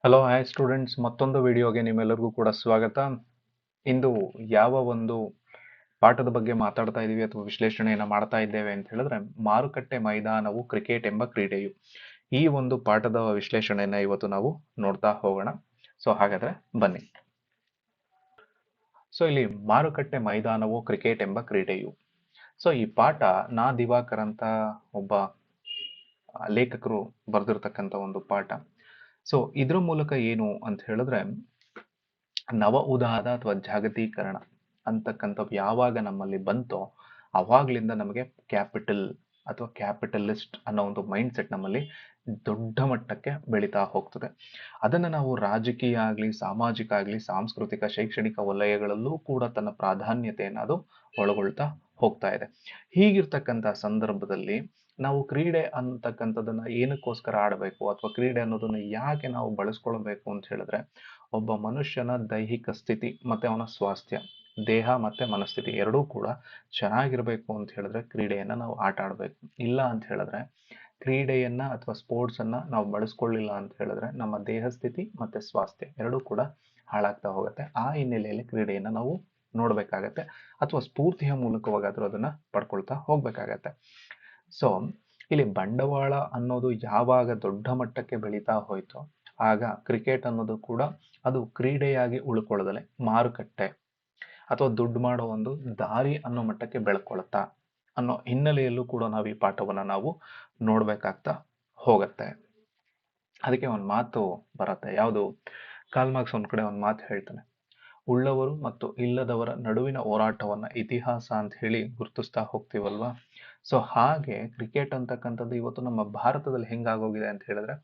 Hello hi students, ಮತ್ತೊಂದು ವಿಡಿಯೋಗೆ ನಿಮ್ಮೆಲ್ಲರಿಗೂ ಕೂಡ ಸ್ವಾಗತ. ಇಂದು ಯಾವ ಒಂದು ಪಾಠದ ಬಗ್ಗೆ ಮಾತಾಡ್ತಾ ಇದ್ದೀವಿ ಅಥವಾ ವಿಶ್ಲೇಷಣೆಯನ್ನು ಮಾಡ್ತಾ ಇದ್ದೇವೆ ಅಂತ ಹೇಳಿದ್ರೆ, ಮಾರುಕಟ್ಟೆ ಮೈದಾನವು ಕ್ರಿಕೆಟ್ ಎಂಬ ಕ್ರೀಡೆಯು. ಈ ಒಂದು ಪಾಠದ ವಿಶ್ಲೇಷಣೆಯನ್ನು ಇವತ್ತು ನಾವು ನೋಡ್ತಾ ಹೋಗೋಣ. ಸೊ ಹಾಗಾದ್ರೆ ಬನ್ನಿ. ಸೊ ಇಲ್ಲಿ ಮಾರುಕಟ್ಟೆ ಮೈದಾನವು ಕ್ರಿಕೆಟ್ ಎಂಬ ಕ್ರೀಡೆಯು. ಸೊ ಈ ಪಾಠ ನಾ ದಿವಾಕರ್ ಅಂತ ಒಬ್ಬ ಲೇಖಕರು ಬರೆದಿರ್ತಕ್ಕಂಥ ಒಂದು ಪಾಠ. ಸೊ ಇದ್ರ ಮೂಲಕ ಏನು ಅಂತ ಹೇಳಿದ್ರೆ, ನವ ಉದಾದ ಅಥವಾ ಜಾಗತೀಕರಣ ಅಂತಕ್ಕಂಥವು ಯಾವಾಗ ನಮ್ಮಲ್ಲಿ ಬಂತೋ ಅವಾಗ್ಲಿಂದ ನಮಗೆ ಕ್ಯಾಪಿಟಲ್ ಅಥವಾ ಕ್ಯಾಪಿಟಲಿಸ್ಟ್ ಅನ್ನೋ ಒಂದು ಮೈಂಡ್ ಸೆಟ್ ನಮ್ಮಲ್ಲಿ ದೊಡ್ಡ ಮಟ್ಟಕ್ಕೆ ಬೆಳೀತಾ ಹೋಗ್ತದೆ. ಅದನ್ನು ನಾವು ರಾಜಕೀಯ ಆಗಲಿ, ಸಾಮಾಜಿಕ ಆಗಲಿ, ಸಾಂಸ್ಕೃತಿಕ, ಶೈಕ್ಷಣಿಕ ವಲಯಗಳಲ್ಲೂ ಕೂಡ ತನ್ನ ಪ್ರಾಧಾನ್ಯತೆಯನ್ನು ಅದು ಒಳಗೊಳ್ತಾ ಹೋಗ್ತಾ ಇದೆ. ಹೀಗಿರ್ತಕ್ಕಂಥ ಸಂದರ್ಭದಲ್ಲಿ ನಾವು ಕ್ರೀಡೆ ಅಂತಕ್ಕಂಥದ್ದನ್ನ ಏನಕ್ಕೋಸ್ಕರ ಆಡಬೇಕು ಅಥವಾ ಕ್ರೀಡೆ ಅನ್ನೋದನ್ನ ಯಾಕೆ ನಾವು ಬಳಸ್ಕೊಳ್ಬೇಕು ಅಂತ ಹೇಳಿದ್ರೆ, ಒಬ್ಬ ಮನುಷ್ಯನ ದೈಹಿಕ ಸ್ಥಿತಿ ಮತ್ತೆ ಅವನ ಸ್ವಾಸ್ಥ್ಯ, ದೇಹ ಮತ್ತೆ ಮನಸ್ಥಿತಿ ಎರಡೂ ಕೂಡ ಚೆನ್ನಾಗಿರ್ಬೇಕು ಅಂತ ಹೇಳಿದ್ರೆ ಕ್ರೀಡೆಯನ್ನ ನಾವು ಆಟ ಆಡಬೇಕು. ಇಲ್ಲ ಅಂತ ಹೇಳಿದ್ರೆ, ಕ್ರೀಡೆಯನ್ನ ಅಥವಾ ಸ್ಪೋರ್ಟ್ಸ್ ಅನ್ನ ನಾವು ಬಳಸ್ಕೊಳ್ಳಿಲ್ಲ ಅಂತ ಹೇಳಿದ್ರೆ ನಮ್ಮ ದೇಹ ಸ್ಥಿತಿ ಮತ್ತೆ ಸ್ವಾಸ್ಥ್ಯ ಎರಡೂ ಕೂಡ ಹಾಳಾಗ್ತಾ ಹೋಗುತ್ತೆ. ಆ ಹಿನ್ನೆಲೆಯಲ್ಲಿ ಕ್ರೀಡೆಯನ್ನ ನಾವು ನೋಡ್ಬೇಕಾಗತ್ತೆ ಅಥವಾ ಸ್ಫೂರ್ತಿಯ ಮೂಲಕವಾಗಾದ್ರೂ ಅದನ್ನ ಪಡ್ಕೊಳ್ತಾ ಹೋಗ್ಬೇಕಾಗತ್ತೆ. ಸೊ ಇಲ್ಲಿ ಬಂಡವಾಳ ಅನ್ನೋದು ಯಾವಾಗ ದೊಡ್ಡ ಮಟ್ಟಕ್ಕೆ ಬೆಳೀತಾ ಹೋಯ್ತೋ ಆಗ ಕ್ರಿಕೆಟ್ ಅನ್ನೋದು ಕೂಡ ಅದು ಕ್ರೀಡೆಯಾಗಿ ಉಳ್ಕೊಳ್ಳದಲೆ ಮಾರುಕಟ್ಟೆ ಅಥವಾ ದುಡ್ಡು ಮಾಡೋ ಒಂದು ದಾರಿ ಅನ್ನೋ ಮಟ್ಟಕ್ಕೆ ಬೆಳ್ಕೊಳ್ತಾ ಅನ್ನೋ ಹಿನ್ನೆಲೆಯಲ್ಲೂ ಕೂಡ ನಾವು ಈ ಪಾಠವನ್ನ ನಾವು ನೋಡ್ಬೇಕಾಗ್ತಾ ಹೋಗತ್ತೆ. ಅದಕ್ಕೆ ಒಂದು ಮಾತು ಬರತ್ತೆ, ಯಾವುದು, ಕಾರ್ಲ್ ಮಾರ್ಕ್ಸ್ ಒಂದ್ ಕಡೆ ಒಂದು ಮಾತು ಹೇಳ್ತಾನೆ, ಉಳ್ಳವರು ಮತ್ತು ಇಲ್ಲದವರ ನಡುವಿನ ಹೋರಾಟವನ್ನ ಇತಿಹಾಸ ಅಂತ ಹೇಳಿ ಗುರುತಿಸ್ತಾ ಹೋಗ್ತೀವಲ್ವಾ. ಸೊ ಹಾಗೆ ಕ್ರಿಕೆಟ್ ಅಂತಕ್ಕಂಥದ್ದು ಇವತ್ತು ನಮ್ಮ ಭಾರತದಲ್ಲಿ ಹೆಂಗಾಗೋಗಿದೆ ಅಂತ ಹೇಳಿದ್ರೆ,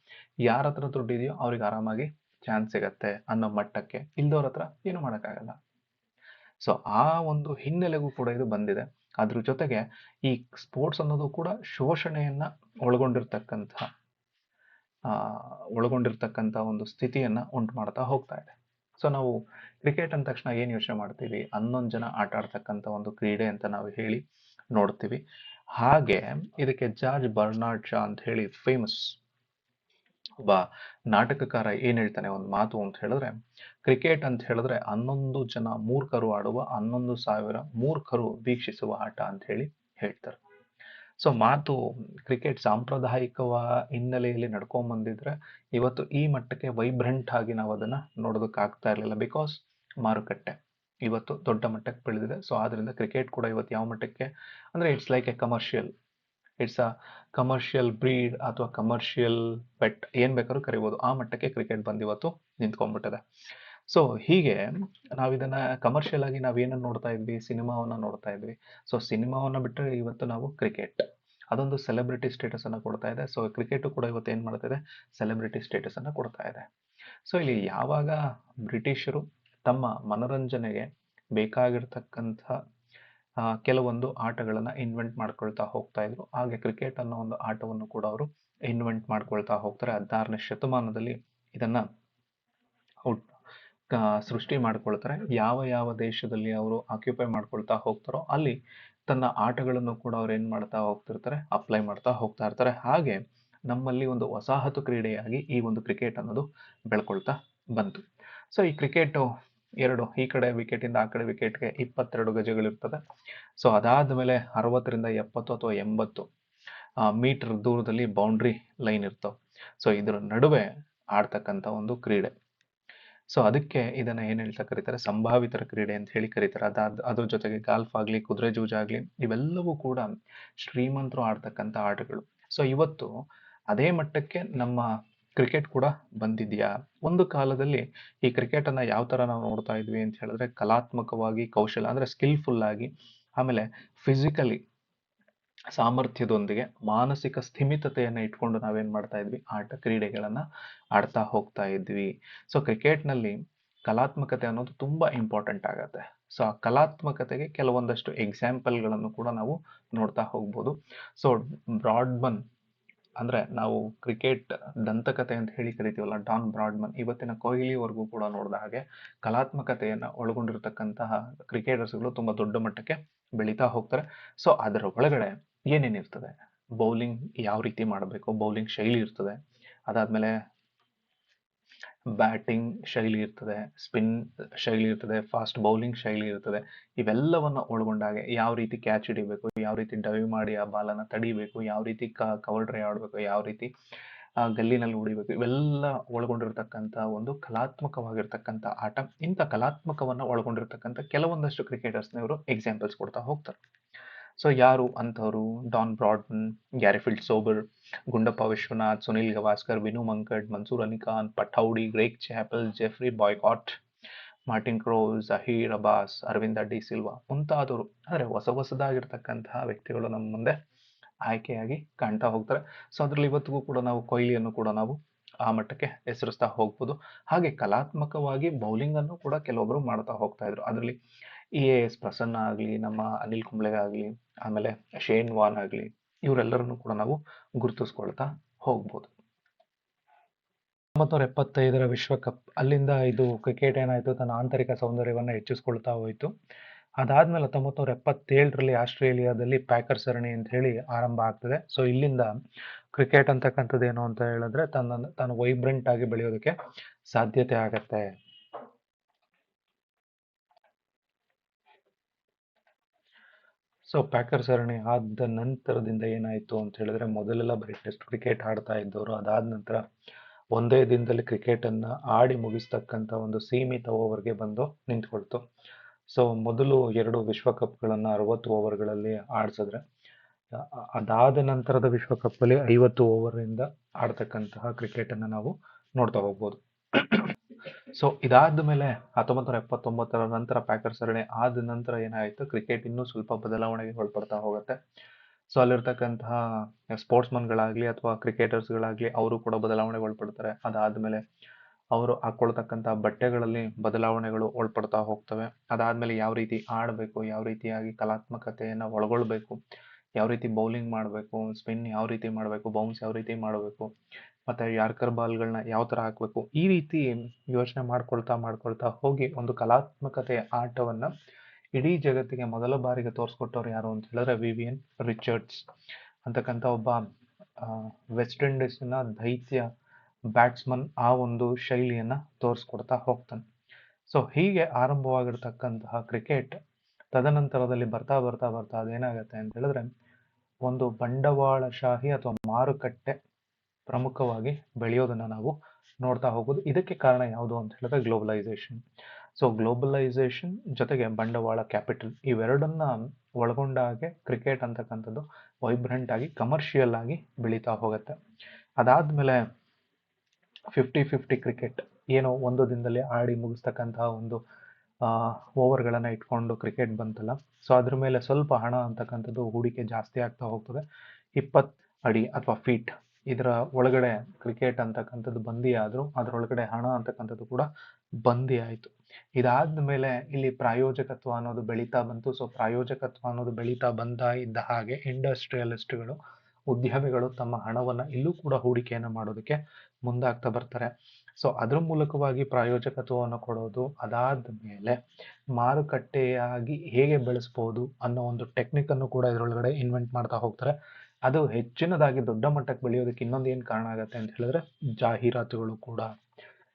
ಯಾರ ಹತ್ರ ದುಡ್ಡಿದೆಯೋ ಅವ್ರಿಗೆ ಆರಾಮಾಗಿ ಚಾನ್ಸ್ ಸಿಗತ್ತೆ ಅನ್ನೋ ಮಟ್ಟಕ್ಕೆ, ಇಲ್ದವ್ರ ಹತ್ರ ಏನು ಮಾಡೋಕ್ಕಾಗಲ್ಲ. ಸೊ ಆ ಒಂದು ಹಿನ್ನೆಲೆಗೂ ಕೂಡ ಇದು ಬಂದಿದೆ. ಅದ್ರ ಜೊತೆಗೆ ಈ ಸ್ಪೋರ್ಟ್ಸ್ ಅನ್ನೋದು ಕೂಡ ಶೋಷಣೆಯನ್ನ ಒಳಗೊಂಡಿರ್ತಕ್ಕಂಥ ಒಂದು ಸ್ಥಿತಿಯನ್ನ ಉಂಟು ಮಾಡ್ತಾ ಹೋಗ್ತಾ ಇದೆ. ಸೊ ನಾವು ಕ್ರಿಕೆಟ್ ಅಂದ ತಕ್ಷಣ ಏನ್ ಯೋಚನೆ ಮಾಡ್ತೀವಿ, 11 ಜನ ಆಟ ಆಡ್ತಕ್ಕಂಥ ಒಂದು ಕ್ರೀಡೆ ಅಂತ ನಾವು ಹೇಳಿ ನೋಡ್ತೀವಿ. ಹಾಗೆ ಇದಕ್ಕೆ ಜಾರ್ಜ್ ಬರ್ನಾರ್ಡ್ ಶಾ ಅಂತ ಹೇಳಿ ಫೇಮಸ್ ಒಬ್ಬ ನಾಟಕಕಾರ ಏನ್ ಹೇಳ್ತಾನೆ ಒಂದು ಮಾತು ಅಂತ ಹೇಳಿದ್ರೆ, ಕ್ರಿಕೆಟ್ ಅಂತ ಹೇಳಿದ್ರೆ 11 ಜನ ಮೂರ್ಖರು ಆಡುವ 11,000 ಮೂರ್ಖರು ವೀಕ್ಷಿಸುವ ಆಟ ಅಂತ ಹೇಳಿ ಹೇಳ್ತಾರೆ. ಸೊ ಮಾತು ಕ್ರಿಕೆಟ್ ಸಾಂಪ್ರದಾಯಿಕವ ಹಿನ್ನೆಲೆಯಲ್ಲಿ ನಡ್ಕೊಂಡ್ ಬಂದಿದ್ರೆ ಇವತ್ತು ಈ ಮಟ್ಟಕ್ಕೆ ವೈಬ್ರೆಂಟ್ ಆಗಿ ನಾವು ಅದನ್ನ ನೋಡೋದಕ್ಕೆ ಆಗ್ತಾ ಇರಲಿಲ್ಲ. ಬಿಕಾಸ್ ಮಾರುಕಟ್ಟೆ ಇವತ್ತು ದೊಡ್ಡ ಮಟ್ಟಕ್ಕೆ ಬೆಳೆದಿದೆ. ಸೊ ಆದ್ರಿಂದ ಕ್ರಿಕೆಟ್ ಕೂಡ ಇವತ್ತು ಯಾವ ಮಟ್ಟಕ್ಕೆ ಅಂದ್ರೆ, it's like a commercial, it's a commercial breed ಅಥವಾ ಕಮರ್ಷಿಯಲ್ ಪೆಟ್, ಏನ್ ಬೇಕಾದ್ರೂ ಕರಿಬೋದು. ಆ ಮಟ್ಟಕ್ಕೆ ಕ್ರಿಕೆಟ್ ಬಂದು ಇವತ್ತು ನಿಂತ್ಕೊಂಡ್ಬಿಟ್ಟಿದೆ. ಸೊ ಹೀಗೆ ನಾವಿದನ್ನ ಕಮರ್ಷಿಯಲ್ ಆಗಿ ನಾವೇನನ್ನ ನೋಡ್ತಾ ಇದ್ವಿ, ಸಿನಿಮಾವನ್ನ ನೋಡ್ತಾ ಇದ್ವಿ. ಸೊ ಸಿನಿಮಾವನ್ನ ಬಿಟ್ಟರೆ ಇವತ್ತು ನಾವು ಕ್ರಿಕೆಟ್ ಅದೊಂದು ಸೆಲೆಬ್ರಿಟಿ ಸ್ಟೇಟಸ್ ಅನ್ನ ಕೊಡ್ತಾ ಇದೆ. ಸೊ ಕ್ರಿಕೆಟ್ ಕೂಡ ಇವತ್ತು ಏನ್ ಮಾಡ್ತಾ ಇದೆ, ಸೆಲೆಬ್ರಿಟಿ ಸ್ಟೇಟಸ್ ಅನ್ನ ಕೊಡ್ತಾ ಇದೆ. ಸೊ ಇಲ್ಲಿ ಯಾವಾಗ ಬ್ರಿಟಿಷರು ತಮ್ಮ ಮನರಂಜನೆಗೆ ಬೇಕಾಗಿರ್ತಕ್ಕಂಥ ಕೆಲವೊಂದು ಆಟಗಳನ್ನ ಇನ್ವೆಂಟ್ ಮಾಡ್ಕೊಳ್ತಾ ಹೋಗ್ತಾ ಇದ್ರು, ಹಾಗೆ ಕ್ರಿಕೆಟ್ ಅನ್ನೋ ಒಂದು ಆಟವನ್ನು ಕೂಡ ಅವರು ಇನ್ವೆಂಟ್ ಮಾಡ್ಕೊಳ್ತಾ ಹೋಗ್ತಾರೆ. 16ನೇ ಶತಮಾನದಲ್ಲಿ ಇದನ್ನ ಸೃಷ್ಟಿ ಮಾಡ್ಕೊಳ್ತಾರೆ. ಯಾವ ಯಾವ ದೇಶದಲ್ಲಿ ಅವರು ಆಕ್ಯುಪೈ ಮಾಡ್ಕೊಳ್ತಾ ಹೋಗ್ತಾರೋ ಅಲ್ಲಿ ತನ್ನ ಆಟಗಳನ್ನು ಕೂಡ ಅವ್ರು ಏನ್ ಮಾಡ್ತಾ ಹೋಗ್ತಿರ್ತಾರೆ, ಅಪ್ಲೈ ಮಾಡ್ತಾ ಹೋಗ್ತಾ ಇರ್ತಾರೆ. ಹಾಗೆ ನಮ್ಮಲ್ಲಿ ಒಂದು ವಸಾಹತು ಕ್ರೀಡೆಯಾಗಿ ಈ ಒಂದು ಕ್ರಿಕೆಟ್ ಅನ್ನೋದು ಬೆಳ್ಕೊಳ್ತಾ ಬಂತು. ಸೊ ಈ ಕ್ರಿಕೆಟ್ ಎರಡು, ಈ ಕಡೆ ವಿಕೆಟ್ ಇಂದ ಆ ಕಡೆ ವಿಕೆಟ್ಗೆ 22 ಗಜಗಳಿರ್ತದೆ. ಸೊ ಅದಾದ್ಮೇಲೆ 60ರಿಂದ 70 ಅಥವಾ 80 ಮೀಟರ್ ದೂರದಲ್ಲಿ ಬೌಂಡ್ರಿ ಲೈನ್ ಇರ್ತವೆ. ಸೊ ಇದ್ರ ನಡುವೆ ಆಡ್ತಕ್ಕಂಥ ಒಂದು ಕ್ರೀಡೆ. ಸೊ ಅದಕ್ಕೆ ಇದನ್ನ ಏನ್ ಹೇಳ್ತಾ ಕರೀತಾರೆ, ಸಂಭಾವಿತರ ಕ್ರೀಡೆ ಅಂತ ಹೇಳಿ ಕರೀತಾರೆ. ಅದ್ರ ಜೊತೆಗೆ ಗಾಲ್ಫ್ ಆಗ್ಲಿ, ಕುದುರೆ ಜೂಜಾಗ್ಲಿ, ಇವೆಲ್ಲವೂ ಕೂಡ ಶ್ರೀಮಂತರು ಆಡ್ತಕ್ಕಂಥ ಆಟಗಳು. ಸೊ ಇವತ್ತು ಅದೇ ಮಟ್ಟಕ್ಕೆ ನಮ್ಮ ಕ್ರಿಕೆಟ್ ಕೂಡ ಬಂದಿದ್ಯಾ? ಒಂದು ಕಾಲದಲ್ಲಿ ಈ ಕ್ರಿಕೆಟ್ ಅನ್ನ ಯಾವ ತರ ನಾವು ನೋಡ್ತಾ ಇದ್ವಿ ಅಂತ ಹೇಳಿದ್ರೆ, ಕಲಾತ್ಮಕವಾಗಿ, ಕೌಶಲ ಅಂದ್ರೆ ಸ್ಕಿಲ್ಫುಲ್ ಆಗಿ, ಆಮೇಲೆ ಫಿಸಿಕಲಿ ಸಾಮರ್ಥ್ಯದೊಂದಿಗೆ ಮಾನಸಿಕ ಸ್ಥಿಮಿತತೆಯನ್ನ ಇಟ್ಕೊಂಡು ನಾವೇನ್ ಮಾಡ್ತಾ ಇದ್ವಿ, ಕ್ರೀಡೆಗಳನ್ನ ಆಡ್ತಾ ಹೋಗ್ತಾ ಇದ್ವಿ. ಸೊ ಕ್ರಿಕೆಟ್ ನಲ್ಲಿ ಕಲಾತ್ಮಕತೆ ಅನ್ನೋದು ತುಂಬಾ ಇಂಪಾರ್ಟೆಂಟ್ ಆಗತ್ತೆ. ಸೊ ಆ ಕಲಾತ್ಮಕತೆಗೆ ಕೆಲವೊಂದಷ್ಟು ಎಕ್ಸಾಂಪಲ್ಗಳನ್ನು ಕೂಡ ನಾವು ನೋಡ್ತಾ ಹೋಗ್ಬೋದು. ಸೊ ಬ್ರಾಡ್ಮನ್ ಅಂದ್ರೆ ನಾವು ಕ್ರಿಕೆಟ್ ದಂತಕತೆ ಅಂತ ಹೇಳಿ ಕರಿತೀವಲ್ಲ, ಡಾನ್ ಬ್ರಾಡ್ಮನ್ ಇವತ್ತಿನ ಕೊಹ್ಲಿವರೆಗೂ ಕೂಡ ನೋಡಿದ ಹಾಗೆ ಕಲಾತ್ಮಕತೆಯನ್ನ ಒಳಗೊಂಡಿರ್ತಕ್ಕಂತಹ ಕ್ರಿಕೆಟರ್ಸ್ಗಳು ತುಂಬಾ ದೊಡ್ಡ ಮಟ್ಟಕ್ಕೆ ಬೆಳೀತಾ ಹೋಗ್ತಾರೆ. ಸೊ ಅದರ ಒಳಗಡೆ ಏನೇನಿರ್ತದೆ, ಬೌಲಿಂಗ್ ಯಾವ ರೀತಿ ಮಾಡಬೇಕು, ಬೌಲಿಂಗ್ ಶೈಲಿ ಇರ್ತದೆ. ಅದಾದ್ಮೇಲೆ ಬ್ಯಾಟಿಂಗ್ ಶೈಲಿ ಇರ್ತದೆ, ಸ್ಪಿನ್ ಶೈಲಿ ಇರ್ತದೆ, ಫಾಸ್ಟ್ ಬೌಲಿಂಗ್ ಶೈಲಿ ಇರ್ತದೆ. ಇವೆಲ್ಲವನ್ನ ಒಳಗೊಂಡಾಗೆ ಯಾವ ರೀತಿ ಕ್ಯಾಚ್ ಹಿಡಿಬೇಕು, ಯಾವ ರೀತಿ ಡೈವ್ ಮಾಡಿ ಆ ಬಾಲನ್ನ ತಡಿಬೇಕು, ಯಾವ ರೀತಿ ಕವರ್ ಡ್ರೈವ್ ಆಡಬೇಕು, ಯಾವ ರೀತಿ ಗಲ್ಲಿನಲ್ಲಿ ಹೊಡಿಬೇಕು, ಇವೆಲ್ಲ ಒಳಗೊಂಡಿರ್ತಕ್ಕಂಥ ಒಂದು ಕಲಾತ್ಮಕವಾಗಿರ್ತಕ್ಕಂಥ ಆಟ. ಇಂಥ ಕಲಾತ್ಮಕವನ್ನ ಒಳಗೊಂಡಿರ್ತಕ್ಕಂಥ ಕೆಲವೊಂದಷ್ಟು ಕ್ರಿಕೆಟರ್ಸ್ನ ಇವರು ಎಕ್ಸಾಂಪಲ್ಸ್ ಕೊಡ್ತಾ ಹೋಗ್ತಾರೆ. ಸೊ ಯಾರು ಅಂಥವ್ರು? Don Bradman, Garfield Sobers, Gundappa Vishwanath, Sunil Gavaskar, Vinoo Mankad, Mansoor Ali Khan, Pataudi, Greg Chappell, Geoffrey Boycott, Martin Crowe, Zaheer Abbas, Aravinda de Silva ಮುಂತಾದವರು, ಅಂದರೆ ಹೊಸದಾಗಿರ್ತಕ್ಕಂತಹ ವ್ಯಕ್ತಿಗಳು ನಮ್ಮ ಮುಂದೆ ಆಯ್ಕೆಯಾಗಿ ಕಾಣ್ತಾ ಹೋಗ್ತಾರೆ. ಸೊ ಅದರಲ್ಲಿ ಇವತ್ತಿಗೂ ಕೂಡ ನಾವು ಕೊಹ್ಲಿಯನ್ನು ಕೂಡ ನಾವು ಆ ಮಟ್ಟಕ್ಕೆ ಹೆಸರಿಸ್ತಾ ಹೋಗ್ಬೋದು. ಹಾಗೆ ಕಲಾತ್ಮಕವಾಗಿ ಬೌಲಿಂಗ್ ಅನ್ನು ಕೂಡ ಕೆಲವೊಬ್ರು ಮಾಡ್ತಾ ಹೋಗ್ತಾ ಇದ್ರು. ಅದರಲ್ಲಿ EAS ಪ್ರಸನ್ನ ಆಗಲಿ, ನಮ್ಮ ಅನಿಲ್ ಕುಂಬ್ಳೆ ಆಗಲಿ, ಆಮೇಲೆ ಶೇನ್ ವಾನ್ ಆಗಲಿ, ಇವರೆಲ್ಲರನ್ನು ಕೂಡ ನಾವು ಗುರುತಿಸ್ಕೊಳ್ತಾ ಹೋಗ್ಬೋದು. 1975ರ ವಿಶ್ವಕಪ್, ಅಲ್ಲಿಂದ ಇದು ಕ್ರಿಕೆಟ್ ಏನಾಯ್ತು, ತನ್ನ ಆಂತರಿಕ ಸೌಂದರ್ಯವನ್ನು ಹೆಚ್ಚಿಸ್ಕೊಳ್ತಾ ಹೋಯಿತು. ಅದಾದ್ಮೇಲೆ 1977ರಲ್ಲಿ ಆಸ್ಟ್ರೇಲಿಯಾದಲ್ಲಿ ಪ್ಯಾಕರ್ ಸರಣಿ ಅಂತ ಹೇಳಿ ಆರಂಭ ಆಗ್ತದೆ. ಸೊ ಇಲ್ಲಿಂದ ಕ್ರಿಕೆಟ್ ಅಂತಕ್ಕಂಥದ್ದು ಏನು ಅಂತ ಹೇಳಿದ್ರೆ ತಾನು ವೈಬ್ರೆಂಟ್ ಆಗಿ ಬೆಳೆಯೋದಕ್ಕೆ ಸಾಧ್ಯತೆ ಆಗತ್ತೆ. ಸೊ ಪ್ಯಾಕರ್ ಸರಣಿ ಆದ ನಂತರದಿಂದ ಏನಾಯ್ತು ಅಂತ ಹೇಳಿದ್ರೆ, ಮೊದಲೆಲ್ಲ ಬರೀ ಟೆಸ್ಟ್ ಕ್ರಿಕೆಟ್ ಆಡ್ತಾ ಇದ್ದವರು ಅದಾದ ನಂತರ ಒಂದೇ ದಿನದಲ್ಲಿ ಕ್ರಿಕೆಟ್ ಅನ್ನ ಆಡಿ ಮುಗಿಸ್ತಕ್ಕಂಥ ಒಂದು ಸೀಮಿತ ಓವರ್ಗೆ ಬಂದು ನಿಂತ್ಕೊಳ್ತು. ಸೊ ಮೊದಲು 2 ವಿಶ್ವಕಪ್ಗಳನ್ನ 60 ಓವರ್ಗಳಲ್ಲಿ ಆಡಿಸಿದ್ರೆ, ಅದಾದ ನಂತರದ ವಿಶ್ವಕಪ್ ಅಲ್ಲಿ 50 ಓವರಿಂದ ಆಡ್ತಕ್ಕಂತಹ ಕ್ರಿಕೆಟ್ ಅನ್ನ ನಾವು ನೋಡ್ತಾ ಹೋಗ್ಬೋದು. ಸೊ ಇದಾದ ಮೇಲೆ 1979ರ ನಂತರ ಪ್ಯಾಕರ್ ಸರಣಿ ಆದ ನಂತರ ಏನಾಯ್ತು, ಕ್ರಿಕೆಟ್ ಇನ್ನೂ ಸ್ವಲ್ಪ ಬದಲಾವಣೆಗೆ ಒಳಪಡ್ತಾ ಹೋಗುತ್ತೆ. ಸೊ ಅಲ್ಲಿರ್ತಕ್ಕಂತಹ ಸ್ಪೋರ್ಟ್ಸ್ಮನ್ಗಳಾಗ್ಲಿ ಅಥವಾ ಕ್ರಿಕೆಟರ್ಸ್ಗಳಾಗ್ಲಿ ಅವರು ಕೂಡ ಬದಲಾವಣೆಗೆ ಒಳಪಡ್ತಾರೆ. ಅದಾದ್ಮೇಲೆ ಅವರು ಹಾಕೊಳ್ತಕ್ಕಂಥ ಬಟ್ಟೆಗಳಲ್ಲಿ ಬದಲಾವಣೆಗಳು ಒಳಪಡ್ತಾ ಹೋಗ್ತವೆ. ಅದಾದ್ಮೇಲೆ ಯಾವ ರೀತಿ ಆಡಬೇಕು, ಯಾವ ರೀತಿಯಾಗಿ ಕಲಾತ್ಮಕತೆಯನ್ನು ಒಳಗೊಳ್ಬೇಕು, ಯಾವ ರೀತಿ ಬೌಲಿಂಗ್ ಮಾಡಬೇಕು, ಸ್ಪಿನ್ ಯಾವ ರೀತಿ ಮಾಡಬೇಕು, ಬೌನ್ಸ್ ಯಾವ ರೀತಿ ಮಾಡಬೇಕು, ಮತ್ತೆ ಯಾರ್ಕರ್ ಬಾಲ್ಗಳನ್ನ ಯಾವ ಥರ ಹಾಕಬೇಕು, ಈ ರೀತಿ ಯೋಚನೆ ಮಾಡ್ಕೊಳ್ತಾ ಹೋಗಿ ಒಂದು ಕಲಾತ್ಮಕತೆಯ ಆಟವನ್ನ ಇಡೀ ಜಗತ್ತಿಗೆ ಮೊದಲ ಬಾರಿಗೆ ತೋರಿಸ್ಕೊಟ್ಟವ್ರು ಯಾರು ಅಂತ ಹೇಳಿದ್ರೆ ವಿವಿಯನ್ ರಿಚರ್ಡ್ಸ್ ಅಂತಕ್ಕಂಥ ಒಬ್ಬ ವೆಸ್ಟ್ ಇಂಡೀಸ್ನ ದೈತ್ಯ ಬ್ಯಾಟ್ಸ್ಮನ್ ಆ ಒಂದು ಶೈಲಿಯನ್ನ ತೋರಿಸ್ಕೊಡ್ತಾ ಹೋಗ್ತಾನೆ. ಸೊ ಹೀಗೆ ಆರಂಭವಾಗಿರ್ತಕ್ಕಂತಹ ಕ್ರಿಕೆಟ್ ತದನಂತರದಲ್ಲಿ ಬರ್ತಾ ಅದೇನಾಗತ್ತೆ ಅಂತ ಹೇಳಿದ್ರೆ, ಒಂದು ಬಂಡವಾಳಶಾಹಿ ಅಥವಾ ಮಾರುಕಟ್ಟೆ ಪ್ರಮುಖವಾಗಿ ಬೆಳೆಯೋದನ್ನ ನಾವು ನೋಡ್ತಾ ಹೋಗೋದು. ಇದಕ್ಕೆ ಕಾರಣ ಯಾವುದು ಅಂತ ಹೇಳಿದ್ರೆ ಗ್ಲೋಬಲೈಸೇಷನ್. ಸೊ ಗ್ಲೋಬಲೈಸೇಷನ್ ಜೊತೆಗೆ ಬಂಡವಾಳ, ಕ್ಯಾಪಿಟಲ್, ಇವೆರಡನ್ನ ಒಳಗೊಂಡ ಹಾಗೆ ಕ್ರಿಕೆಟ್ ಅಂತಕ್ಕಂಥದ್ದು ವೈಬ್ರೆಂಟ್ ಆಗಿ ಕಮರ್ಷಿಯಲ್ ಆಗಿ ಬೆಳೀತಾ ಹೋಗುತ್ತೆ. ಅದಾದ್ಮೇಲೆ 50-50 ಕ್ರಿಕೆಟ್ ಏನೋ ಒಂದು ದಿನದಲ್ಲಿ ಆಡಿ ಮುಗಿಸ್ತಕ್ಕಂತಹ ಒಂದು ಓವರ್ಗಳನ್ನ ಇಟ್ಕೊಂಡು ಕ್ರಿಕೆಟ್ ಬಂತಲ್ಲ, ಸೊ ಅದ್ರ ಮೇಲೆ ಸ್ವಲ್ಪ ಹಣ ಅಂತಕ್ಕಂಥದ್ದು ಹೂಡಿಕೆ ಜಾಸ್ತಿ ಆಗ್ತಾ ಹೋಗ್ತದೆ. 20 ಅಡಿ ಅಥವಾ ಫೀಟ್ ಇದರ ಒಳಗಡೆ ಕ್ರಿಕೆಟ್ ಅಂತಕ್ಕಂಥದ್ದು ಬಂದಿ ಆದ್ರೂ ಅದರೊಳಗಡೆ ಹಣ ಅಂತಕ್ಕಂಥದ್ದು ಕೂಡ ಬಂದಿ ಆಯ್ತು. ಇದಾದ ಮೇಲೆ ಇಲ್ಲಿ ಪ್ರಾಯೋಜಕತ್ವ ಅನ್ನೋದು ಬೆಳೀತಾ ಬಂತು. ಸೊ ಪ್ರಾಯೋಜಕತ್ವ ಅನ್ನೋದು ಬೆಳೀತಾ ಇದ್ದ ಹಾಗೆ ಇಂಡಸ್ಟ್ರಿಯಲಿಸ್ಟ್ಗಳು, ಉದ್ಯಮಿಗಳು ತಮ್ಮ ಹಣವನ್ನ ಇಲ್ಲೂ ಕೂಡ ಹೂಡಿಕೆಯನ್ನು ಮಾಡೋದಕ್ಕೆ ಮುಂದಾಗ್ತಾ ಬರ್ತಾರೆ. ಸೊ ಅದ್ರ ಮೂಲಕವಾಗಿ ಪ್ರಾಯೋಜಕತ್ವವನ್ನು ಕೊಡೋದು, ಅದಾದ ಮೇಲೆ ಮಾರುಕಟ್ಟೆಯಾಗಿ ಹೇಗೆ ಬೆಳೆಸ್ಬೋದು ಅನ್ನೋ ಒಂದು ಟೆಕ್ನಿಕ್ ಅನ್ನು ಕೂಡ ಇದರೊಳಗಡೆ ಇನ್ವೆಂಟ್ ಮಾಡ್ತಾ ಹೋಗ್ತಾರೆ. ಅದು ಹೆಚ್ಚಿನದಾಗಿ ದೊಡ್ಡ ಮಟ್ಟಕ್ಕೆ ಬೆಳೆಯೋದಕ್ಕೆ ಇನ್ನೊಂದು ಏನು ಕಾರಣ ಆಗತ್ತೆ ಅಂತ ಹೇಳಿದ್ರೆ ಜಾಹೀರಾತುಗಳು ಕೂಡ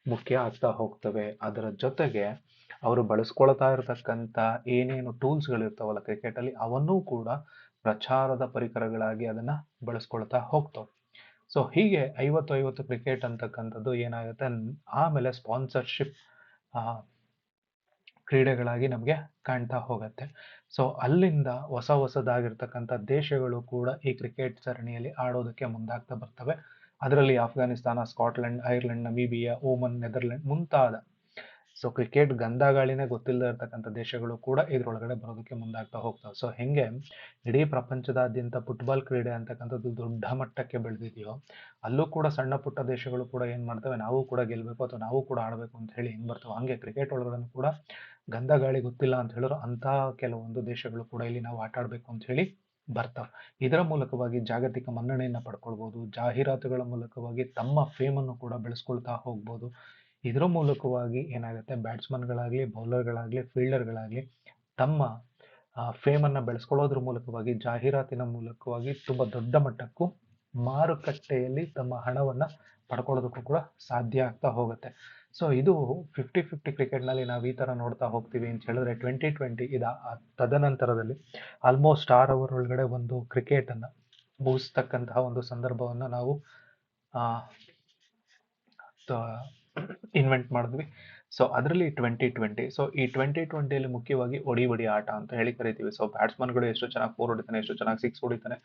ಮುಖ್ಯ ಆಗ್ತಾ ಹೋಗ್ತವೆ. ಅದರ ಜೊತೆಗೆ ಅವರು ಬಳಸ್ಕೊಳ್ತಾ ಇರತಕ್ಕಂಥ ಏನೇನು ಟೂಲ್ಸ್ಗಳು ಇರ್ತಾವಲ್ಲ ಕ್ರಿಕೆಟ್ ಅಲ್ಲಿ, ಅವನ್ನೂ ಕೂಡ ಪ್ರಚಾರದ ಪರಿಕರಗಳಾಗಿ ಅದನ್ನ ಬಳಸ್ಕೊಳ್ತಾ ಹೋಗ್ತವೆ. ಸೊ ಹೀಗೆ 50-50 ಕ್ರಿಕೆಟ್ ಅಂತಕ್ಕಂಥದ್ದು ಏನಾಗುತ್ತೆ, ಆಮೇಲೆ ಸ್ಪಾನ್ಸರ್ಶಿಪ್ ಕ್ರೀಡೆಗಳಾಗಿ ನಮಗೆ ಕಾಣ್ತಾ ಹೋಗುತ್ತೆ. ಸೊ ಅಲ್ಲಿಂದ ಹೊಸದಾಗಿರ್ತಕ್ಕಂಥ ದೇಶಗಳು ಕೂಡ ಈ ಕ್ರಿಕೆಟ್ ಸರಣಿಯಲ್ಲಿ ಆಡೋದಕ್ಕೆ ಮುಂದಾಗ್ತಾ ಬರ್ತವೆ. ಅದರಲ್ಲಿ Afghanistan, Scotland, Ireland, Namibia, Oman, Netherland ಮುಂತಾದ ಸೊ ಕ್ರಿಕೆಟ್ ಗಂಧಗಾಳಿನೇ ಗೊತ್ತಿಲ್ಲದೆ ಇರತಕ್ಕಂಥ ದೇಶಗಳು ಕೂಡ ಇದ್ರೊಳಗಡೆ ಬರೋದಕ್ಕೆ ಮುಂದಾಗ್ತಾ ಹೋಗ್ತವೆ. ಸೊ ಹೆಂಗೆ ಇಡೀ ಪ್ರಪಂಚದಾದ್ಯಂತ ಫುಟ್ಬಾಲ್ ಕ್ರೀಡೆ ಅಂತಕ್ಕಂಥದ್ದು ದೊಡ್ಡ ಮಟ್ಟಕ್ಕೆ ಬೆಳೆದಿದೆಯೋ, ಅಲ್ಲೂ ಕೂಡ ಸಣ್ಣ ಪುಟ್ಟ ದೇಶಗಳು ಕೂಡ ಏನ್ ಮಾಡ್ತವೆ, ನಾವು ಕೂಡ ಗೆಲ್ಬೇಕು ಅಥವಾ ನಾವು ಕೂಡ ಆಡಬೇಕು ಅಂತ ಹೇಳಿ ಏನ್ ಬರ್ತವೆ. ಹಂಗೆ ಕ್ರಿಕೆಟ್ ಒಳಗಡೆ ಕೂಡ ಗಂಧಗಾಳಿ ಗೊತ್ತಿಲ್ಲ ಅಂತ ಹೇಳಿದ್ರು ಅಂತ ಕೆಲವೊಂದು ದೇಶಗಳು ಕೂಡ ಇಲ್ಲಿ ನಾವು ಆಟ ಆಡ್ಬೇಕು ಅಂತ ಹೇಳಿ ಬರ್ತಾವೆ. ಇದರ ಮೂಲಕವಾಗಿ ಜಾಗತಿಕ ಮನ್ನಣೆಯನ್ನ ಪಡ್ಕೊಳ್ಬಹುದು. ಜಾಹೀರಾತುಗಳ ಮೂಲಕವಾಗಿ ತಮ್ಮ ಫೇಮನ್ನು ಕೂಡ ಬೆಳೆಸ್ಕೊಳ್ತಾ ಹೋಗ್ಬೋದು. ಇದರ ಮೂಲಕವಾಗಿ ಏನಾಗುತ್ತೆ, ಬ್ಯಾಟ್ಸ್ಮನ್ಗಳಾಗ್ಲಿ, ಬೌಲರ್ಗಳಾಗ್ಲಿ, ಫೀಲ್ಡರ್ಗಳಾಗ್ಲಿ ತಮ್ಮ ಫೇಮನ್ನು ಬೆಳೆಸ್ಕೊಳ್ಳೋದ್ರ ಮೂಲಕವಾಗಿ, ಜಾಹೀರಾತಿನ ಮೂಲಕವಾಗಿ ತುಂಬಾ ದೊಡ್ಡ ಮಟ್ಟಕ್ಕೂ ಮಾರುಕಟ್ಟೆಯಲ್ಲಿ ತಮ್ಮ ಹಣವನ್ನ ಪಡ್ಕೊಳ್ಳೋದಕ್ಕೂ ಕೂಡ ಸಾಧ್ಯ ಆಗ್ತಾ ಹೋಗುತ್ತೆ. ಸೊ ಇದು 50-50 ಕ್ರಿಕೆಟ್ನಲ್ಲಿ ನಾವು ಈ ಥರ ನೋಡ್ತಾ ಹೋಗ್ತೀವಿ ಅಂತ ಹೇಳಿದ್ರೆ 2020 ತದನಂತರದಲ್ಲಿ ಆಲ್ಮೋಸ್ಟ್ 6 ಓವರ್ ಒಳಗಡೆ ಒಂದು ಕ್ರಿಕೆಟನ್ನು ಮುಗಿಸ್ತಕ್ಕಂತಹ ಒಂದು ಸಂದರ್ಭವನ್ನು ನಾವು ಇನ್ವೆಂಟ್ ಮಾಡಿದ್ವಿ. ಸೊ ಅದರಲ್ಲಿ 2020, ಸೊ ಈ 2020ಯಲ್ಲಿ ಮುಖ್ಯವಾಗಿ ಒಡಿ ಆಟ ಅಂತ ಹೇಳಿ ಕರಿತೀವಿ. ಸೊ ಬ್ಯಾಟ್ಸ್ಮನ್ಗಳು ಎಷ್ಟು ಚೆನ್ನಾಗಿ 4 ಹೊಡಿತಾನೆ, ಎಷ್ಟು ಚೆನ್ನಾಗಿ 6 ಹೊಡಿತಾನೆ,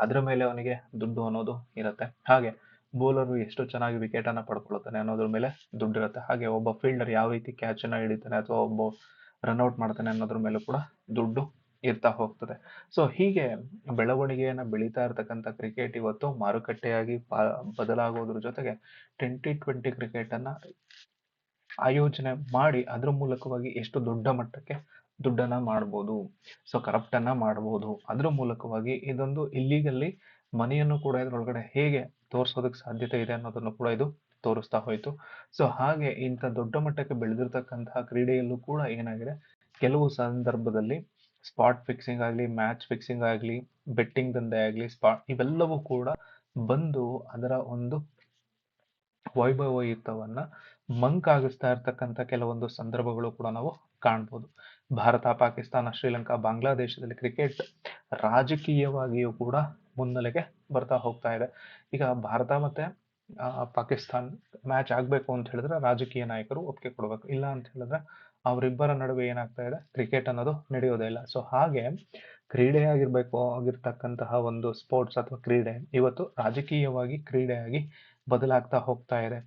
ಅದರ ಮೇಲೆ ಅವನಿಗೆ ದುಡ್ಡು ಅನ್ನೋದು ಇರುತ್ತೆ. ಹಾಗೆ ಬೌಲರು ಎಷ್ಟು ಚೆನ್ನಾಗಿ ವಿಕೆಟ್ ಅನ್ನ ಪಡ್ಕೊಳ್ತಾನೆ ಅನ್ನೋದ್ರ ಮೇಲೆ ದುಡ್ಡಿರುತ್ತೆ. ಹಾಗೆ ಒಬ್ಬ ಫೀಲ್ಡರ್ ಯಾವ ರೀತಿ ಕ್ಯಾಚ್ ಅನ್ನ ಹಿಡಿತಾನೆ ಅಥವಾ ಒಬ್ಬ ರನ್ಔಟ್ ಮಾಡ್ತಾನೆ ಅನ್ನೋದ್ರ ಮೇಲೂ ಕೂಡ ದುಡ್ಡು ಇರ್ತಾ ಹೋಗ್ತದೆ. ಸೊ ಹೀಗೆ ಬೆಳವಣಿಗೆಯನ್ನ ಬೆಳೀತಾ ಇರತಕ್ಕಂಥ ಕ್ರಿಕೆಟ್ ಇವತ್ತು ಮಾರುಕಟ್ಟೆಯಾಗಿ ಬದಲಾಗೋದ್ರ ಜೊತೆಗೆ 2020 ಕ್ರಿಕೆಟ್ ಅನ್ನ ಆಯೋಜನೆ ಮಾಡಿ ಅದ್ರ ಮೂಲಕವಾಗಿ ಎಷ್ಟು ದೊಡ್ಡ ಮಟ್ಟಕ್ಕೆ ದುಡ್ಡನ್ನ ಮಾಡ್ಬೋದು, ಸೊ ಕರಪ್ಟ್ ಅನ್ನ ಮಾಡ್ಬೋದು, ಅದ್ರ ಮೂಲಕವಾಗಿ ಇದೊಂದು ಇಲ್ಲಿಗಲ್ಲಿ ಮನಿಯನ್ನು ಕೂಡ ಇದ್ರೊಳಗಡೆ ಹೇಗೆ ತೋರಿಸೋದಕ್ಕೆ ಸಾಧ್ಯತೆ ಇದೆ ಅನ್ನೋದನ್ನು ಕೂಡ ಇದು ತೋರಿಸ್ತಾ ಹೋಯ್ತು. ಸೊ ಹಾಗೆ ಇಂಥ ದೊಡ್ಡ ಮಟ್ಟಕ್ಕೆ ಬೆಳೆದಿರ್ತಕ್ಕಂತಹ ಕ್ರೀಡೆಯಲ್ಲೂ ಕೂಡ ಏನಾಗಿದೆ, ಕೆಲವು ಸಂದರ್ಭದಲ್ಲಿ ಸ್ಪಾಟ್ ಫಿಕ್ಸಿಂಗ್ ಆಗಲಿ, ಮ್ಯಾಚ್ ಫಿಕ್ಸಿಂಗ್ ಆಗಲಿ, ಬೆಟ್ಟಿಂಗ್ ದಂಧೆ ಆಗಲಿ, ಇವೆಲ್ಲವೂ ಕೂಡ ಬಂದು ಅದರ ಒಂದು ವೈಭವಯುತವನ್ನ ಮಂಕಾಗಿಸ್ತಾ ಇರ್ತಕ್ಕಂಥ ಕೆಲವೊಂದು ಸಂದರ್ಭಗಳು ಕೂಡ ನಾವು ಕಾಣ್ಬೋದು. ಭಾರತ, ಪಾಕಿಸ್ತಾನ, ಶ್ರೀಲಂಕಾ, ಬಾಂಗ್ಲಾದೇಶದಲ್ಲಿ ಕ್ರಿಕೆಟ್ ರಾಜಕೀಯವಾಗಿಯೂ ಕೂಡ ಮುನ್ನೆಲೆಗೆ ಬರ್ತಾ ಹೋಗ್ತಾ ಇದೆ. ಈಗ ಭಾರತ ಮತ್ತೆ ಪಾಕಿಸ್ತಾನ್ ಮ್ಯಾಚ್ ಆಗ್ಬೇಕು ಅಂತ ಹೇಳಿದ್ರೆ ರಾಜಕೀಯ ನಾಯಕರು ಒಪ್ಪಿಗೆ ಕೊಡ್ಬೇಕು, ಇಲ್ಲ ಅಂತ ಹೇಳಿದ್ರೆ ಅವರಿಬ್ಬರ ನಡುವೆ ಏನಾಗ್ತಾ ಇದೆ, ಕ್ರಿಕೆಟ್ ಅನ್ನೋದು ನಡೆಯೋದೇ ಇಲ್ಲ. ಸೊ ಹಾಗೆ ಆಗಿರ್ತಕ್ಕಂತಹ ಒಂದು ಸ್ಪೋರ್ಟ್ಸ್ ಅಥವಾ ಕ್ರೀಡೆ ಇವತ್ತು ರಾಜಕೀಯವಾಗಿ ಕ್ರೀಡೆಯಾಗಿ ಬದಲಾಗ್ತಾ ಹೋಗ್ತಾ ಇದೆ.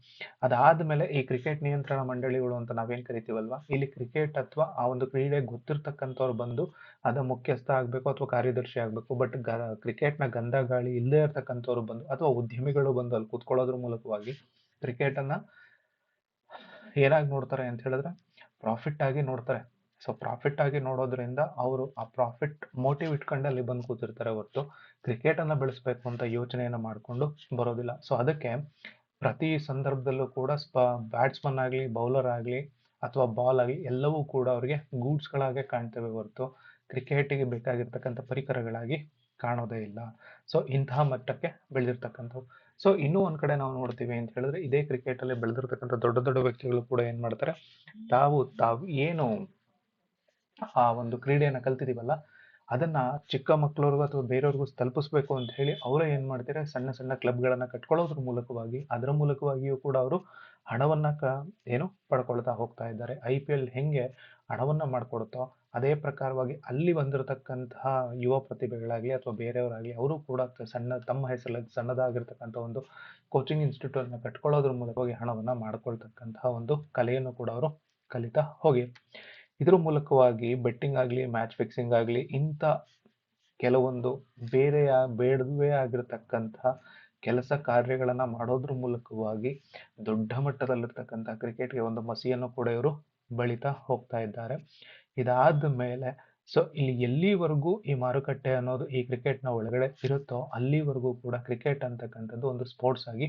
ಅದಾದ್ಮೇಲೆ ಈ ಕ್ರಿಕೆಟ್ ನಿಯಂತ್ರಣ ಮಂಡಳಿಗಳು ಅಂತ ನಾವೇನ್ ಕರಿತೀವಲ್ವಾ, ಇಲ್ಲಿ ಕ್ರಿಕೆಟ್ ಅಥವಾ ಆ ಒಂದು ಕ್ರೀಡೆ ಗೊತ್ತಿರ್ತಕ್ಕಂಥವ್ರು ಬಂದು ಅದ ಮುಖ್ಯಸ್ಥ ಆಗ್ಬೇಕು ಅಥವಾ ಕಾರ್ಯದರ್ಶಿ ಆಗ್ಬೇಕು. ಬಟ್ ಕ್ರಿಕೆಟ್ನ ಗಂಧ ಗಾಳಿ ಇಲ್ಲದೆ ಇರ್ತಕ್ಕಂಥವ್ರು ಬಂದು ಅಥವಾ ಉದ್ಯಮಿಗಳು ಬಂದು ಅಲ್ಲಿ ಕೂತ್ಕೊಳ್ಳೋದ್ರ ಮೂಲಕವಾಗಿ ಕ್ರಿಕೆಟ್ ಅನ್ನ ಏನಾಗಿ ನೋಡ್ತಾರೆ ಅಂತ ಹೇಳಿದ್ರೆ ಪ್ರಾಫಿಟ್ ಆಗಿ ನೋಡ್ತಾರೆ. ಸೊ ಪ್ರಾಫಿಟ್ ಆಗಿ ನೋಡೋದ್ರಿಂದ ಅವರು ಆ ಪ್ರಾಫಿಟ್ ಮೋಟಿವ್ ಇಟ್ಕೊಂಡು ಅಲ್ಲಿ ಬಂದು ಕೂತಿರ್ತಾರೆ ಹೊರತು ಕ್ರಿಕೆಟ್ ಅನ್ನ ಬೆಳೆಸ್ಬೇಕು ಅಂತ ಯೋಚನೆಯನ್ನ ಮಾಡ್ಕೊಂಡು ಬರೋದಿಲ್ಲ. ಸೊ ಅದಕ್ಕೆ ಪ್ರತಿ ಸಂದರ್ಭದಲ್ಲೂ ಕೂಡ ಬ್ಯಾಟ್ಸ್ಮನ್ ಆಗಲಿ, ಬೌಲರ್ ಆಗಲಿ ಅಥವಾ ಬಾಲ್ ಆಗಲಿ ಎಲ್ಲವೂ ಕೂಡ ಅವರಿಗೆ ಗೂಡ್ಸ್ಗಳಾಗೆ ಕಾಣ್ತೇವೆ ಹೊರತು ಕ್ರಿಕೆಟಿಗೆ ಬೇಕಾಗಿರ್ತಕ್ಕಂಥ ಪರಿಕರಗಳಾಗಿ ಕಾಣೋದೇ ಇಲ್ಲ. ಸೊ ಇಂತಹ ಮಟ್ಟಕ್ಕೆ ಬೆಳೆದಿರ್ತಕ್ಕಂಥವು. ಸೊ ಇನ್ನೂ ಒಂದ್ ಕಡೆ ನಾವು ನೋಡ್ತೀವಿ ಅಂತ ಹೇಳಿದ್ರೆ ಇದೇ ಕ್ರಿಕೆಟ್ ಅಲ್ಲಿ ಬೆಳೆದಿರ್ತಕ್ಕಂಥ ದೊಡ್ಡ ದೊಡ್ಡ ವ್ಯಕ್ತಿಗಳು ಕೂಡ ಏನ್ ಮಾಡ್ತಾರೆ, ತಾವು ಏನು ಆ ಒಂದು ಕ್ರೀಡೆಯನ್ನ ಕಲ್ತಿದೀವಲ್ಲ ಅದನ್ನ ಚಿಕ್ಕ ಮಕ್ಕಳವ್ರಿಗೂ ಅಥವಾ ಬೇರೆಯವ್ರಿಗೂ ತಲುಪಿಸ್ಬೇಕು ಅಂತ ಹೇಳಿ ಅವರೇ ಏನ್ ಮಾಡ್ತಾರೆ, ಸಣ್ಣ ಸಣ್ಣ ಕ್ಲಬ್ಗಳನ್ನ ಕಟ್ಕೊಳ್ಳೋದ್ರ ಮೂಲಕವಾಗಿ ಅದರ ಮೂಲಕವಾಗಿಯೂ ಕೂಡ ಅವರು ಹಣವನ್ನ ಪಡ್ಕೊಳ್ತಾ ಹೋಗ್ತಾ ಇದ್ದಾರೆ. IPL ಹೆಂಗೆ ಹಣವನ್ನ ಮಾಡ್ಕೊಡುತ್ತೋ ಅದೇ ಪ್ರಕಾರವಾಗಿ ಅಲ್ಲಿ ಬಂದಿರತಕ್ಕಂತಹ ಯುವ ಪ್ರತಿಭೆಗಳಾಗ್ಲಿ ಅಥವಾ ಬೇರೆಯವರಾಗ್ಲಿ ಅವರು ಕೂಡ ತಮ್ಮ ಹೆಸರಲ್ಲಿ ಸಣ್ಣದಾಗಿರ್ತಕ್ಕಂಥ ಒಂದು ಕೋಚಿಂಗ್ ಇನ್ಸ್ಟಿಟ್ಯೂಟ್ ಅನ್ನ ಕಟ್ಕೊಳ್ಳೋದ್ರ ಮೂಲಕವಾಗಿ ಹಣವನ್ನ ಮಾಡ್ಕೊಳ್ತಕ್ಕಂತಹ ಒಂದು ಕಲೆಯನ್ನು ಕೂಡ ಅವರು ಕಲಿತಾ ಹೋಗಿ ಇದ್ರ ಮೂಲಕವಾಗಿ ಬೆಟ್ಟಿಂಗ್ ಆಗಲಿ, ಮ್ಯಾಚ್ ಫಿಕ್ಸಿಂಗ್ ಆಗಲಿ ಇಂಥ ಕೆಲವೊಂದು ಬೇಡವೇ ಆಗಿರತಕ್ಕಂತಹ ಕೆಲಸ ಕಾರ್ಯಗಳನ್ನ ಮಾಡೋದ್ರ ಮೂಲಕವಾಗಿ ದೊಡ್ಡ ಮಟ್ಟದಲ್ಲಿರ್ತಕ್ಕಂಥ ಕ್ರಿಕೆಟ್ಗೆ ಒಂದು ಮಸಿಯನ್ನು ಕೂಡ ಇವರು ಬೆಳೀತಾ ಹೋಗ್ತಾ ಇದ್ದಾರೆ. ಇದಾದ ಮೇಲೆ ಸೊ ಇಲ್ಲಿ ಎಲ್ಲಿವರೆಗೂ ಈ ಮಾರುಕಟ್ಟೆ ಅನ್ನೋದು ಈ ಕ್ರಿಕೆಟ್ನ ಒಳಗಡೆ ಇರುತ್ತೋ ಅಲ್ಲಿವರೆಗೂ ಕೂಡ ಕ್ರಿಕೆಟ್ ಅಂತಕ್ಕಂಥದ್ದು ಒಂದು ಸ್ಪೋರ್ಟ್ಸ್ ಆಗಿ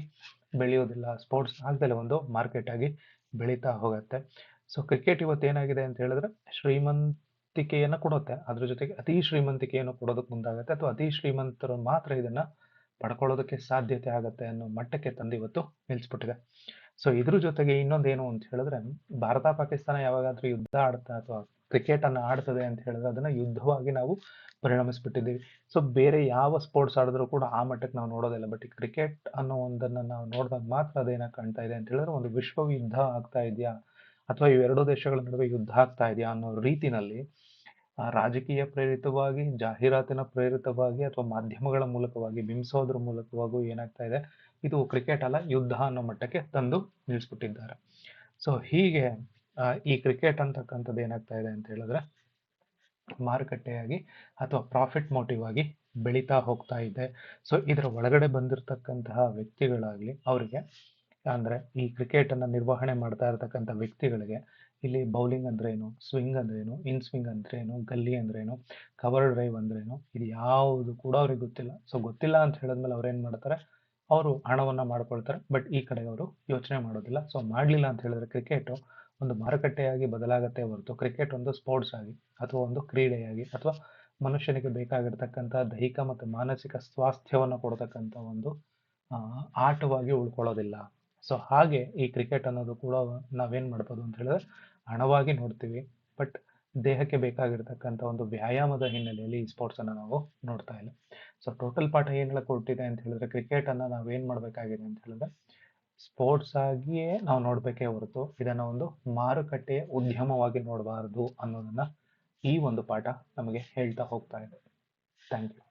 ಬೆಳೆಯೋದಿಲ್ಲ, ಸ್ಪೋರ್ಟ್ಸ್ ಆಗ್ದಲೆ ಒಂದು ಮಾರ್ಕೆಟ್ ಆಗಿ ಬೆಳೀತಾ ಹೋಗುತ್ತೆ. ಸೊ ಕ್ರಿಕೆಟ್ ಇವತ್ತು ಏನಾಗಿದೆ ಅಂತ ಹೇಳಿದ್ರೆ ಶ್ರೀಮಂತಿಕೆಯನ್ನ ಕೊಡುತ್ತೆ, ಅದ್ರ ಜೊತೆಗೆ ಅತಿ ಶ್ರೀಮಂತಿಕೆಯನ್ನು ಕೊಡೋದಕ್ಕೆ ಮುಂದಾಗುತ್ತೆ ಅಥವಾ ಅತಿ ಶ್ರೀಮಂತರು ಮಾತ್ರ ಇದನ್ನ ಪಡ್ಕೊಳ್ಳೋದಕ್ಕೆ ಸಾಧ್ಯತೆ ಆಗತ್ತೆ ಅನ್ನೋ ಮಟ್ಟಕ್ಕೆ ತಂದು ಇವತ್ತು ನಿಲ್ಸ್ಬಿಟ್ಟಿದೆ. ಸೊ ಇದ್ರ ಜೊತೆಗೆ ಇನ್ನೊಂದೇನು ಅಂತ ಹೇಳಿದ್ರೆ ಭಾರತ ಪಾಕಿಸ್ತಾನ ಯಾವಾಗಾದ್ರೂ ಯುದ್ಧ ಆಡ್ತಾ ಅಥವಾ ಕ್ರಿಕೆಟ್ ಅನ್ನ ಆಡ್ತದೆ ಅಂತ ಹೇಳಿದ್ರೆ ಅದನ್ನ ಯುದ್ಧವಾಗಿ ನಾವು ಪರಿಣಮಿಸ್ಬಿಟ್ಟಿದ್ದೀವಿ. ಸೊ ಬೇರೆ ಯಾವ ಸ್ಪೋರ್ಟ್ಸ್ ಆಡಿದ್ರು ಕೂಡ ಆ ಮಟ್ಟಕ್ಕೆ ನಾವು ನೋಡೋದಿಲ್ಲ. ಬಟ್ ಈ ಕ್ರಿಕೆಟ್ ಅನ್ನೋ ಒಂದನ್ನ ನಾವು ನೋಡಿದಾಗ ಮಾತ್ರ ಅದೇನಾಗಿ ಕಾಣ್ತಾ ಇದೆ ಅಂತ ಹೇಳಿದ್ರೆ ಒಂದು ವಿಶ್ವ ಯುದ್ಧ ಆಗ್ತಾ ಇದೆಯಾ ಅಥವಾ ಇವೆರಡೂ ದೇಶಗಳ ನಡುವೆ ಯುದ್ಧ ಆಗ್ತಾ ಇದೆಯಾ ಅನ್ನೋ ರೀತಿನಲ್ಲಿ ರಾಜಕೀಯ ಪ್ರೇರಿತವಾಗಿ, ಜಾಹೀರಾತಿನ ಪ್ರೇರಿತವಾಗಿ ಅಥವಾ ಮಾಧ್ಯಮಗಳ ಮೂಲಕವಾಗಿ ಬಿಂಬಿಸೋದ್ರ ಮೂಲಕವಾಗೂ ಏನಾಗ್ತಾ ಇದೆ, ಇದು ಕ್ರಿಕೆಟ್ ಅಲ್ಲ ಯುದ್ಧ ಅನ್ನೋ ಮಟ್ಟಕ್ಕೆ ತಂದು ನಿಲ್ಲಿಸ್ಬಿಟ್ಟಿದ್ದಾರೆ. ಸೊ ಹೀಗೆ ಈ ಕ್ರಿಕೆಟ್ ಅಂತಕ್ಕಂಥದ್ದು ಏನಾಗ್ತಾ ಇದೆ ಅಂತ ಹೇಳಿದ್ರೆ ಮಾರುಕಟ್ಟೆಯಾಗಿ ಅಥವಾ ಪ್ರಾಫಿಟ್ ಮೋಟಿವ್ ಆಗಿ ಬೆಳೀತಾ ಹೋಗ್ತಾ ಇದೆ. ಸೊ ಇದರ ಒಳಗಡೆ ಬಂದಿರತಕ್ಕಂತಹ ವ್ಯಕ್ತಿಗಳಾಗ್ಲಿ ಅವರಿಗೆ ಅಂದ್ರೆ ಈ ಕ್ರಿಕೆಟ್ ಅನ್ನ ನಿರ್ವಹಣೆ ಮಾಡ್ತಾ ಇರತಕ್ಕಂಥ ವ್ಯಕ್ತಿಗಳಿಗೆ ಇಲ್ಲಿ ಬೌಲಿಂಗ್ ಅಂದ್ರೇನು, ಸ್ವಿಂಗ್ ಅಂದ್ರೇನು, ಇನ್ ಸ್ವಿಂಗ್ ಅಂದ್ರೇನು, ಗಲ್ಲಿ ಅಂದ್ರೇನು, ಕವರ್ ಡ್ರೈವ್ ಅಂದ್ರೇನು, ಇದು ಯಾವುದು ಕೂಡ ಅವ್ರಿಗೆ ಗೊತ್ತಿಲ್ಲ. ಸೊ ಗೊತ್ತಿಲ್ಲ ಅಂತ ಹೇಳಿದ್ಮೇಲೆ ಅವ್ರು ಏನ್ ಮಾಡ್ತಾರೆ, ಅವರು ಹಣವನ್ನ ಮಾಡ್ಕೊಳ್ತಾರೆ. ಬಟ್ ಈ ಕಡೆ ಅವರು ಯೋಚನೆ ಮಾಡೋದಿಲ್ಲ. ಸೊ ಮಾಡ್ಲಿಲ್ಲ ಅಂತ ಹೇಳಿದ್ರೆ ಕ್ರಿಕೆಟ್ ಒಂದು ಮಾರುಕಟ್ಟೆಯಾಗಿ ಬದಲಾಗತ್ತೆ ಹೊರತು ಕ್ರಿಕೆಟ್ ಒಂದು ಸ್ಪೋರ್ಟ್ಸ್ ಆಗಿ ಅಥವಾ ಒಂದು ಕ್ರೀಡೆಯಾಗಿ ಅಥವಾ ಮನುಷ್ಯನಿಗೆ ಬೇಕಾಗಿರ್ತಕ್ಕಂಥ ದೈಹಿಕ ಮತ್ತು ಮಾನಸಿಕ ಸ್ವಾಸ್ಥ್ಯವನ್ನು ಕೊಡತಕ್ಕಂಥ ಒಂದು ಆಟವಾಗಿ ಉಳ್ಕೊಳ್ಳೋದಿಲ್ಲ. ಸೊ ಹಾಗೆ ಈ ಕ್ರಿಕೆಟ್ ಅನ್ನೋದು ಕೂಡ ನಾವೇನ್ ಮಾಡ್ಬೋದು ಅಂತ ಹೇಳಿದ್ರೆ ಹಣವಾಗಿ ನೋಡ್ತೀವಿ, ಬಟ್ ದೇಹಕ್ಕೆ ಬೇಕಾಗಿರ್ತಕ್ಕಂಥ ಒಂದು ವ್ಯಾಯಾಮದ ಹಿನ್ನೆಲೆಯಲ್ಲಿ ಈ ಸ್ಪೋರ್ಟ್ಸ್ ಅನ್ನ ನಾವು ನೋಡ್ತಾ ಇಲ್ಲ. ಸೊ ಟೋಟಲ್ ಪಾಠ ಏನ್ ಕೊಟ್ಟಿದೆ ಅಂತ ಹೇಳಿದ್ರೆ ಕ್ರಿಕೆಟ್ ಅನ್ನ ನಾವೇನ್ ಮಾಡ್ಬೇಕಾಗಿದೆ ಅಂತ ಹೇಳಿದ್ರೆ ಸ್ಪೋರ್ಟ್ಸ್ ಆಗಿಯೇ ನಾವು ನೋಡ್ಬೇಕೇ ಹೊರತು ಇದನ್ನ ಒಂದು ಮಾರುಕಟ್ಟೆಯ ಉದ್ಯಮವಾಗಿ ನೋಡಬಾರದು ಅನ್ನೋದನ್ನ ಈ ಒಂದು ಪಾಠ ನಮಗೆ ಹೇಳ್ತಾ ಹೋಗ್ತಾ ಇದೆ. Thank you.